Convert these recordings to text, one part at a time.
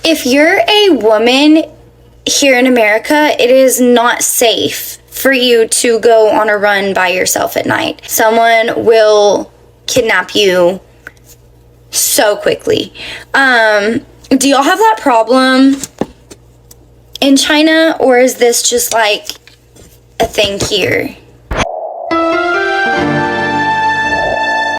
If you're a woman here in America, it is not safe for you to go on a run by yourself at night. Someone will kidnap you so quickly. Do y'all have that problem in China, or is this just like a thing here?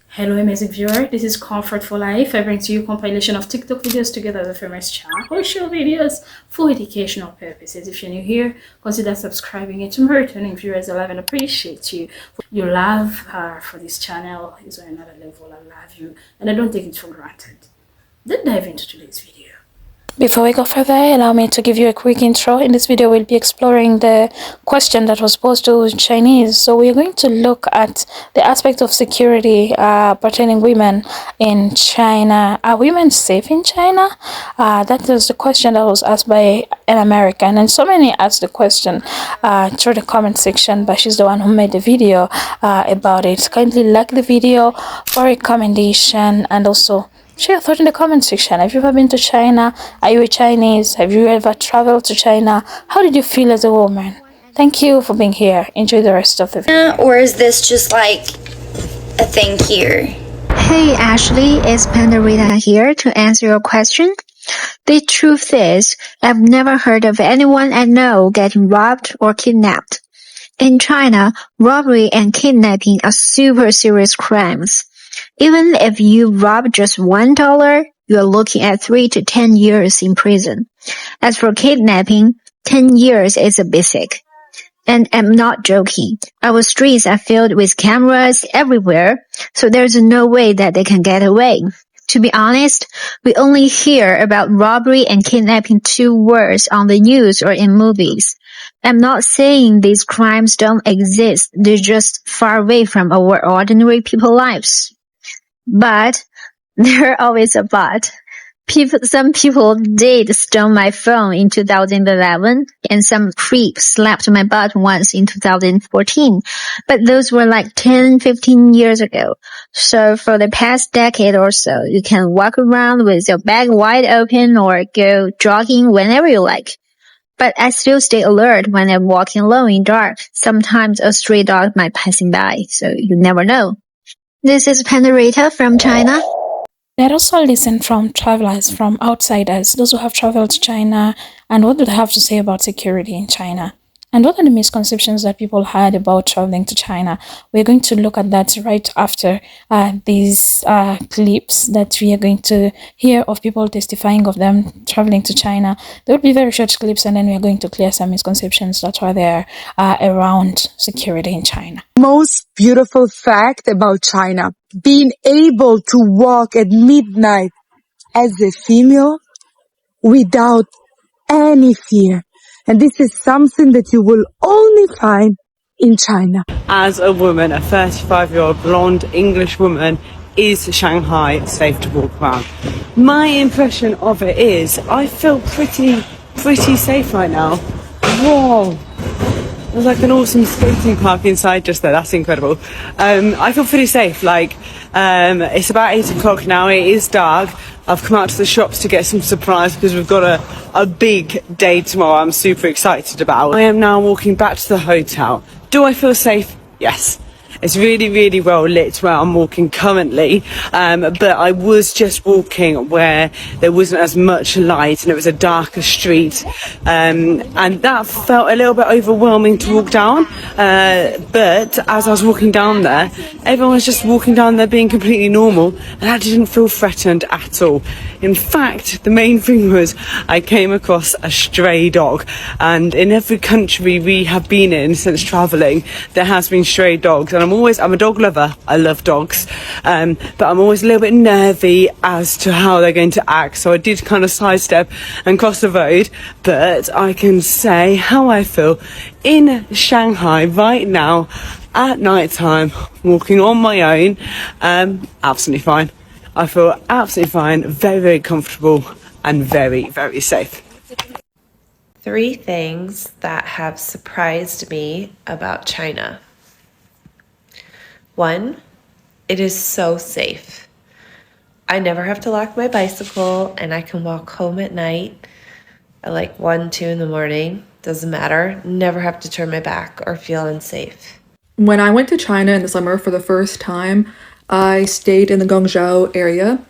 Hello amazing viewer, this is Comfort for Life. I bring to you a compilation of TikTok videos together with famous channel show videos for educational purposes. If you're new here, consider subscribing, and to my returning viewers, I love and appreciate you. Your love for this channel is on another level. I love you and I don't take it for granted. Let's dive into today's video. Before we go further, allow me to give you a quick intro. In this video, we'll be exploring the question that was posed to Chinese. So we're going to look at the aspect of security pertaining women in China. Are women safe in China? That is the question that was asked by an American. And so many asked the question through the comment section, but she's the one who made the video about it. Kindly like the video for recommendation and also share your thought in the comment section. Have you ever been to China? Are you a Chinese? Have you ever traveled to China? How did you feel as a woman? Thank you for being here. Enjoy the rest of the video. Or is this just like a thing here? Hey Ashley, it's Panda Rita here to answer your question. The truth is, I've never heard of anyone I know getting robbed or kidnapped. In China, robbery and kidnapping are super serious crimes. Even if you rob just $1, you're looking at 3 to 10 years in prison. As for kidnapping, 10 years is a basic. And I'm not joking. Our streets are filled with cameras everywhere, so there's no way that they can get away. To be honest, we only hear about robbery and kidnapping 2 words on the news or in movies. I'm not saying these crimes don't exist, they're just far away from our ordinary people's lives. But there's always a but. Some people did steal my phone in 2011, and some creep slapped my butt once in 2014. But those were like 10, 15 years ago. So for the past decade or so, you can walk around with your bag wide open or go jogging whenever you like. But I still stay alert when I'm walking alone in dark. Sometimes a stray dog might passing by, so you never know. This is Pandarita from China. Let us all listen from travelers, from outsiders, those who have traveled to China, and what do they have to say about security in China? And what are the misconceptions that people had about traveling to China? We're going to look at that right after these clips that we are going to hear of people testifying of them traveling to China. There will be very short clips, and then we are going to clear some misconceptions that are there around security in China. Most beautiful fact about China, being able to walk at midnight as a female without any fear. And this is something that you will only find in China. As a woman, a 35-year-old blonde English woman, is Shanghai safe to walk around? My impression of it is I feel pretty safe right now. Whoa. There's like an awesome skating park inside just there. That's incredible. I feel pretty safe. It's about 8 o'clock now. It is dark. I've come out to the shops to get some supplies because we've got a big day tomorrow I'm super excited about. I am now walking back to the hotel. Do I feel safe? Yes. It's really well lit where I'm walking currently, but I was just walking where there wasn't as much light and it was a darker street, and that felt a little bit overwhelming to walk down, but as I was walking down there, everyone was just walking down there being completely normal, and I didn't feel threatened at all. In fact, the main thing was I came across a stray dog, and in every country we have been in since travelling, there has been stray dogs, and I'm a dog lover. I love dogs, but I'm always a little bit nervy as to how they're going to act. So I did kind of sidestep and cross the road, but I can say how I feel in Shanghai right now at night time, walking on my own. Absolutely fine. I feel absolutely fine, very comfortable and very safe. 3 things that have surprised me about China. 1, it is so safe. I never have to lock my bicycle and I can walk home at night at like 1, 2 in the morning. Doesn't matter. Never have to turn my back or feel unsafe. When I went to China in the summer for the first time, I stayed in the Guangzhou area,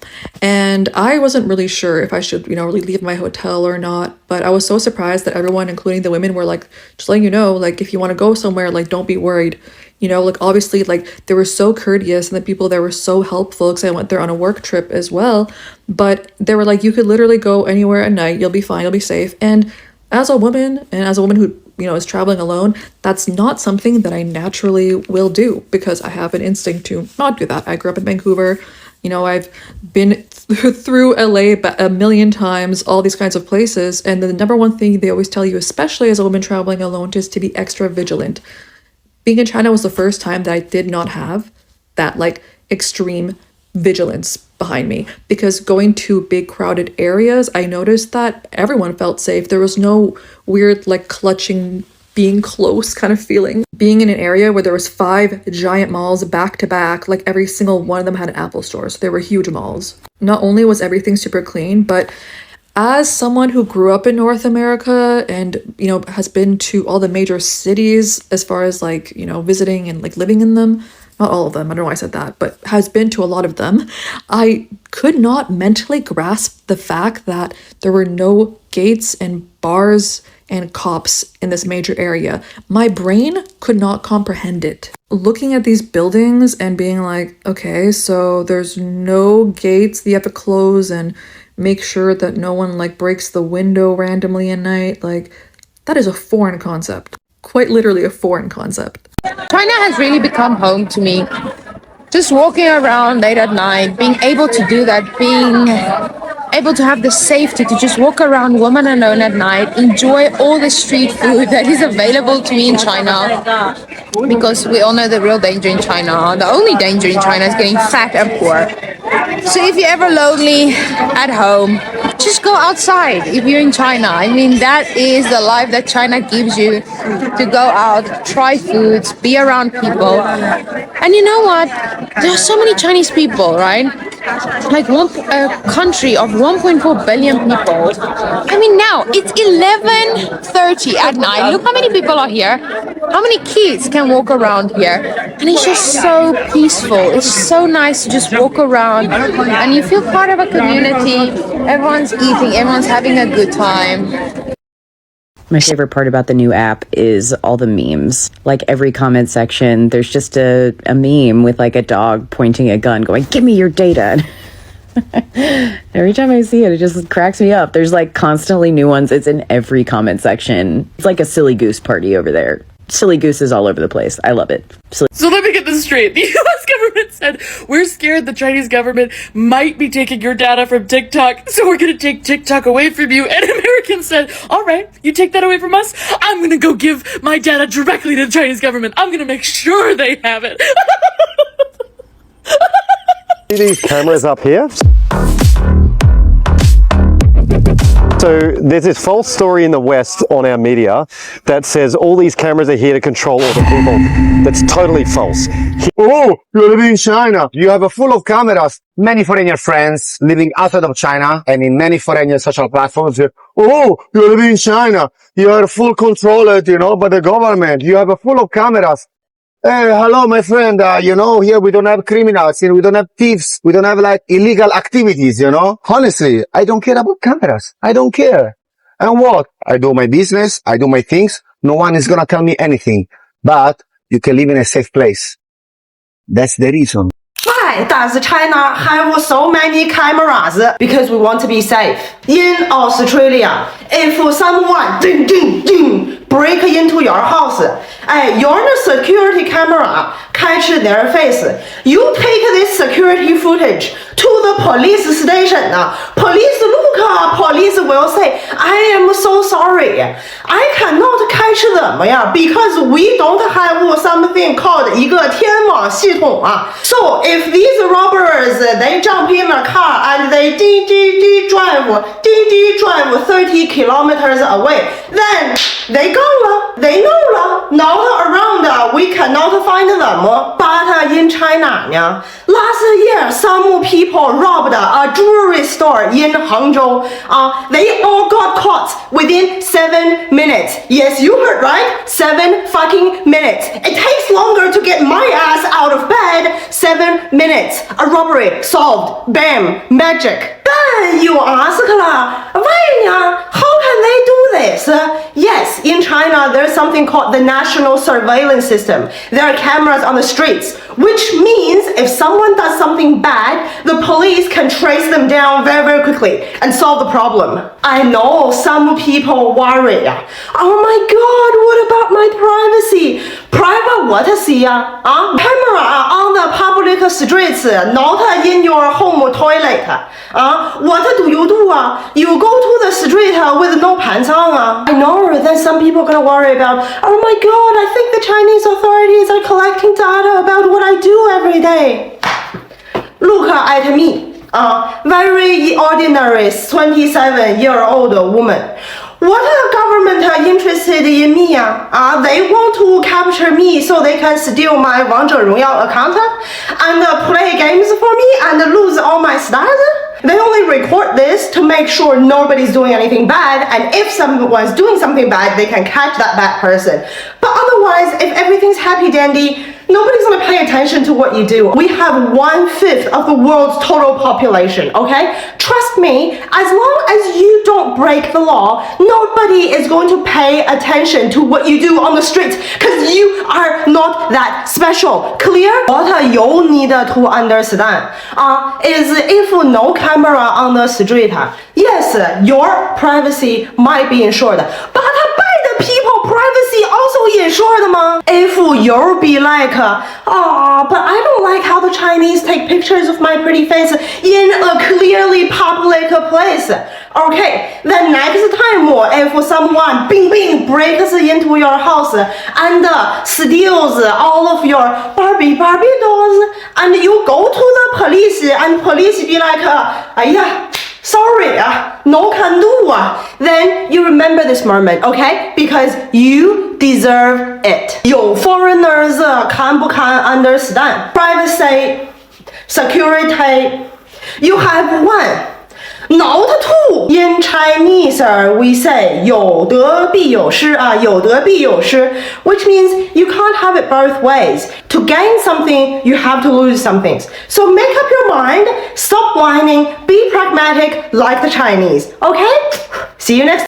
and I wasn't really sure if I should, really leave my hotel or not. But I was so surprised that everyone, including the women, were like, just letting you know, like, if you want to go somewhere, like, don't be worried. Like, obviously, like, they were so courteous, and the people there were so helpful, because I went there on a work trip as well. But they were like, you could literally go anywhere at night, you'll be fine, you'll be safe. And as a woman who is traveling alone, that's not something that I naturally will do, because I have an instinct to not do that. I grew up in Vancouver. I've been through LA a million times, all these kinds of places. And the number one thing they always tell you, especially as a woman traveling alone, is to be extra vigilant. Being in China was the first time that I did not have that like extreme vigilance behind me, because going to big crowded areas, I noticed that everyone felt safe. There was no weird like clutching, being close kind of feeling. Being in an area where there was 5 giant malls back to back, like every single one of them had an Apple store, so they were huge malls. Not only was everything super clean, but as someone who grew up in North America and, has been to all the major cities as far as like, visiting and like living in them, not all of them, I don't know why I said that, but has been to a lot of them, I could not mentally grasp the fact that there were no gates and bars and cops in this major area. My brain could not comprehend it. Looking at these buildings and being like, okay, so there's no gates that you have to close and make sure that no one like breaks the window randomly at night, like that is a foreign concept. Quite literally a foreign concept. China has really become home to me. Just walking around late at night, being able to do that, being able to have the safety to just walk around woman alone at night, enjoy all the street food that is available to me in China. Because we all know the real danger in China. The only danger in China is getting fat and poor. So if you're ever lonely at home, just go outside if you're in China. I mean, that is the life that China gives you, to go out, try foods, be around people. And you know what? There are so many Chinese people, right? Like a country of 1.4 billion people. I mean, now it's 11:30 at night. Look how many people are here. How many kids can walk around here? And it's just so peaceful. It's so nice to just walk around and you feel part of a community. Everyone's eating, everyone's having a good time. My favorite part about the new app is all the memes. Like every comment section, there's just a meme with like a dog pointing a gun going, "Give me your data." Every time I see it, it just cracks me up. There's like constantly new ones. It's in every comment section. It's like a silly goose party over there. Silly gooses all over the place. I love it. So let me get this straight. The US government said, we're scared the Chinese government might be taking your data from TikTok, so we're gonna take TikTok away from you. And Americans said, all right, you take that away from us? I'm gonna go give my data directly to the Chinese government. I'm gonna make sure they have it. See these cameras up here? So there's this false story in the West on our media that says all these cameras are here to control all the people. That's totally false. Oh, you're living in China. You have a full of cameras. Many foreigner friends living outside of China and in many foreigner social platforms. Oh, you're living in China. You are full controlled, by the government. You have a full of cameras. Hey, hello, my friend. Here we don't have criminals. We don't have thieves. We don't have like illegal activities, Honestly, I don't care about cameras. I don't care. And what? I do my business. I do my things. No one is going to tell me anything, but you can live in a safe place. That's the reason. Why does China have so many cameras? Because we want to be safe. In Australia, if someone break into your house, your security camera catch their face. You take this security footage to the police station. Police look, police will say, I am so sorry. I cannot catch them, because we don't have something called 一个天网系统啊. So if these robbers, they jump in a car and they drive 30 kilometers away, then they gone, they know, not around, we cannot find them. But in China, last year some people robbed a jewelry store in Hangzhou. They all got caught within 7 minutes. Yes, you heard right? 7 fucking minutes. It takes longer to get my ass out of bed. 7 minutes. A robbery solved. Bam. Magic. Then you ask, how can they do this? Yes, in China, there's something called the national surveillance system. There are cameras on the streets, which means if someone does something bad, the police can trace them down very, very quickly and solve the problem. I know some people worry. Oh my God, what about my privacy? Private what, camera on the public streets, not in your home toilet. What do? You go to the street with no pants on. I know that some people are gonna worry about, oh my God, I think the Chinese authorities are collecting data about what I do every day. Look at me, very ordinary 27-year-old woman. What are government interested in me? They want to capture me so they can steal my 王者荣耀 account and play games for me and lose all my stars? They only record this to make sure nobody's doing anything bad, and if someone's doing something bad, they can catch that bad person. But otherwise, if everything's happy dandy, nobody's gonna pay attention to what you do. We have 1/5 of the world's total population, okay? Trust me, as long as you don't break the law, nobody is going to pay attention to what you do on the streets because you are not that special. Clear? What you need to understand is if no camera on the street, yes, your privacy might be insured, but people privacy also insured 吗? If you'll be like, but I don't like how the Chinese take pictures of my pretty face in a clearly public place. Okay, then next time if someone breaks into your house and steals all of your Barbie dolls, and you go to the police and police be like, sorry, no can do. Then you remember this moment, okay? Because you deserve it. 有 foreigners 看不看 understand? Privacy, security, you have one. Not two. In Chinese, we say 有得必有失, 有得必有失, which means you can't have it both ways. To gain something, you have to lose some things. So make up your mind, stop whining, be pragmatic like the Chinese, okay? See you next time.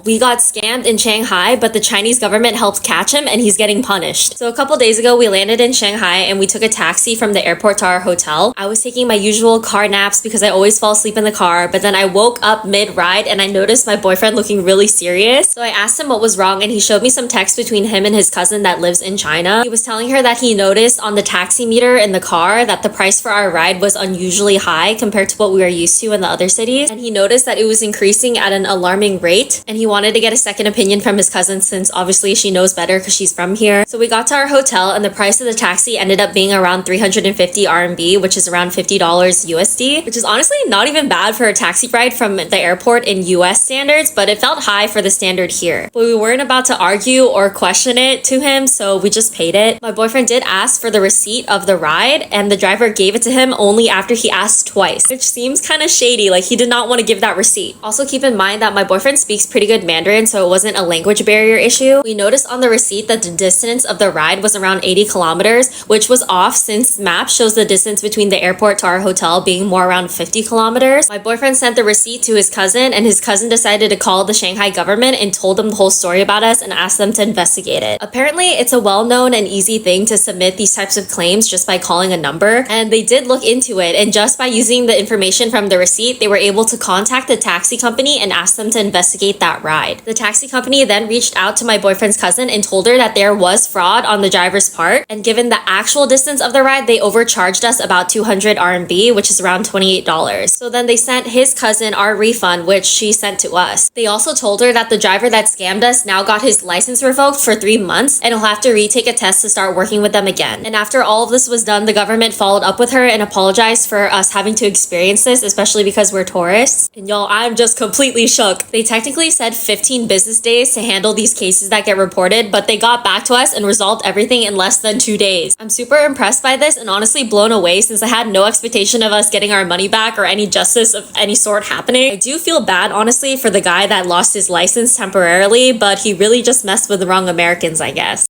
We got scammed in Shanghai, but the Chinese government helped catch him and he's getting punished. So a couple days ago, we landed in Shanghai and we took a taxi from the airport to our hotel. I was taking my usual car naps because I always fall asleep in the car, but then I woke up mid-ride and I noticed my boyfriend looking really serious. So I asked him what was wrong and he showed me some text between him and his cousin that lives in China. He was telling her that he noticed on the taxi meter in the car that the price for our ride was unusually high compared to what we were used to in the other cities. And he noticed that it was increasing at an alarming rate and he wanted to get a second opinion from his cousin since obviously she knows better because she's from here. So we got to our hotel and the price of the taxi ended up being around 350 RMB, which is around $50 USD, which is honestly not even bad for a taxi ride from the airport in US standards, but it felt high for the standard here. But we weren't about to argue or question it to him, so we just paid it. My boyfriend did ask for the receipt of the ride and the driver gave it to him only after he asked twice, which seems kind of shady, like he did not want to give that receipt. Also keep in mind that my boyfriend speaks pretty good Mandarin, so it wasn't a language barrier issue. We noticed on the receipt that the distance of the ride was around 80 kilometers, which was off since Maps shows the distance between the airport to our hotel being more around 50 kilometers. My boyfriend sent the receipt to his cousin and his cousin decided to call the Shanghai government and told them the whole story about us and asked them to investigate it. Apparently, it's a well-known and easy thing to submit these types of claims just by calling a number, and they did look into it, and just by using the information from the receipt, they were able to contact the taxi company and ask them to investigate that ride. ride. The taxi company then reached out to my boyfriend's cousin and told her that there was fraud on the driver's part, and given the actual distance of the ride, they overcharged us about 200 RMB, which is around $28. So then they sent his cousin our refund, which she sent to us. They also told her that the driver that scammed us now got his license revoked for 3 months and he'll have to retake a test to start working with them again. And after all of this was done, the government followed up with her and apologized for us having to experience this, especially because we're tourists. And y'all, I'm just completely shook. They technically said 15 business days to handle these cases that get reported, but they got back to us and resolved everything in less than 2 days. I'm super impressed by this and honestly blown away since I had no expectation of us getting our money back or any justice of any sort happening. I do feel bad, honestly, for the guy that lost his license temporarily, but he really just messed with the wrong Americans, I guess.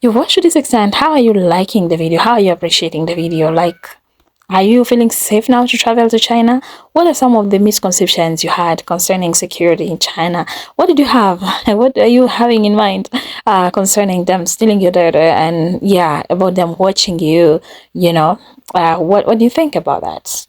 You've watched to this extent. How are you liking the video? How are you appreciating the video? Like, are you feeling safe now to travel to China? What are some of the misconceptions you had concerning security in China? What did you have? What are you having in mind concerning them stealing your data and about them watching you? What do you think about that?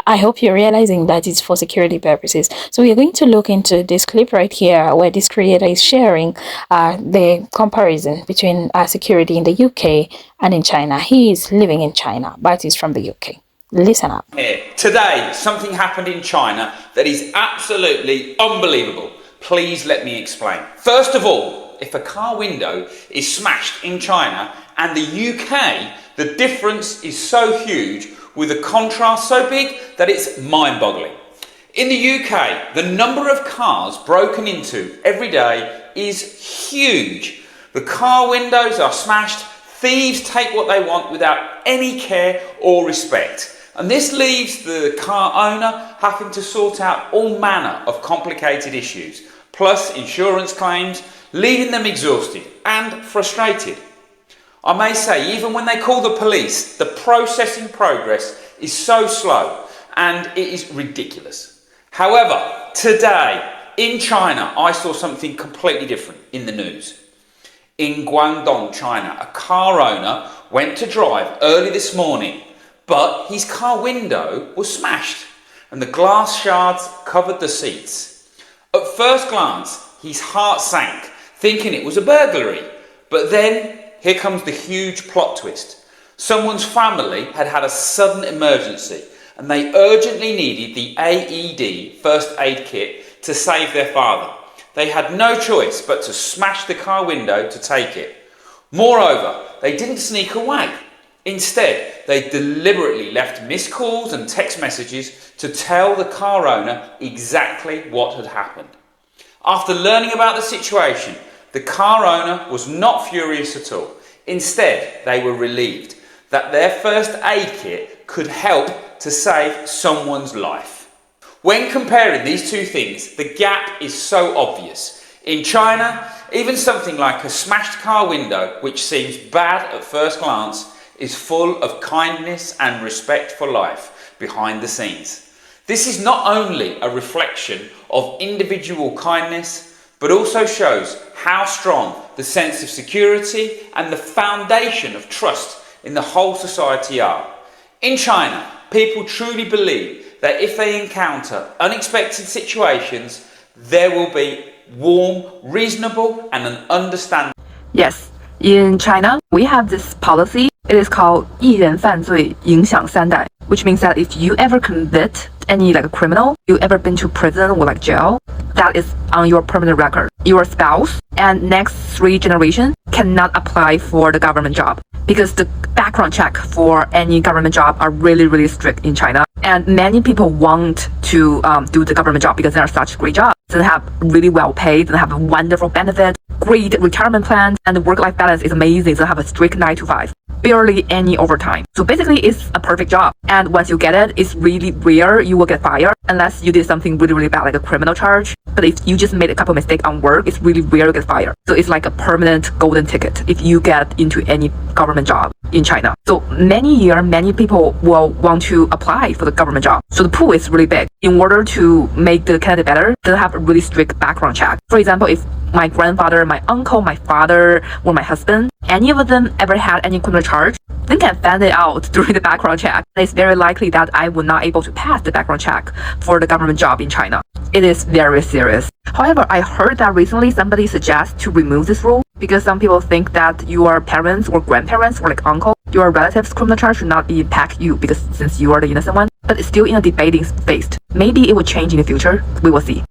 I hope you're realizing that it's for security purposes. So we are going to look into this clip right here where this creator is sharing the comparison between security in the UK and in China. He is living in China, but he's from the UK. Listen up. Here. Today, something happened in China that is absolutely unbelievable. Please let me explain. First of all, if a car window is smashed in China and the UK, the difference is so huge, with a contrast so big that it's mind-boggling. In the UK, the number of cars broken into every day is huge. The car windows are smashed, thieves take what they want without any care or respect. And this leaves the car owner having to sort out all manner of complicated issues, plus insurance claims, leaving them exhausted and frustrated. I may say, even when they call the police, the processing progress is so slow and it is ridiculous. However, today in China, I saw something completely different in the news. In Guangdong, China, a car owner went to drive early this morning, but his car window was smashed and the glass shards covered the seats. At first glance, his heart sank, thinking it was a burglary, but then here comes the huge plot twist. Someone's family had had a sudden emergency and they urgently needed the AED first aid kit to save their father. They had no choice but to smash the car window to take it. Moreover, they didn't sneak away. Instead, they deliberately left missed calls and text messages to tell the car owner exactly what had happened. After learning about the situation, the car owner was not furious at all. Instead, they were relieved that their first aid kit could help to save someone's life. When comparing these two things, the gap is so obvious. In China, even something like a smashed car window, which seems bad at first glance, is full of kindness and respect for life behind the scenes. This is not only a reflection of individual kindness, but also shows how strong the sense of security and the foundation of trust in the whole society are. In China, people truly believe that if they encounter unexpected situations, there will be warm, reasonable, and an understanding. Yes, in China, we have this policy. It is called 一人犯罪影响三代, which means that if you ever commit any like a criminal, you ever been to prison or like jail, that is on your permanent record. Your spouse and next 3 generations cannot apply for the government job because the background check for any government job are really, really strict in China. And many people want to do the government job because they are such great jobs. They have really well paid, they have a wonderful benefit, great retirement plans, and the work-life balance is amazing. They have a strict 9 to 5. Barely any overtime. So basically it's a perfect job. And once you get it, it's really rare you will get fired unless you did something really, really bad, like a criminal charge. But if you just made a couple mistakes on work, it's really rare to get fired. So it's like a permanent golden ticket if you get into any government job in China. So many people will want to apply for the government job. So the pool is really big. In order to make the candidate better, they have a really strict background check. For example, if my grandfather, my uncle, my father, or my husband, any of them ever had any criminal charge, then can find it out during the background check. It's very likely that I would not able to pass the background check for the government job in China. It is very serious. However, I heard that recently somebody suggests to remove this rule because some people think that your parents or grandparents or like uncle, your relatives' criminal charge should not impact you because since you are the innocent one. But it's still in a debating phase. Maybe it will change in the future. We will see.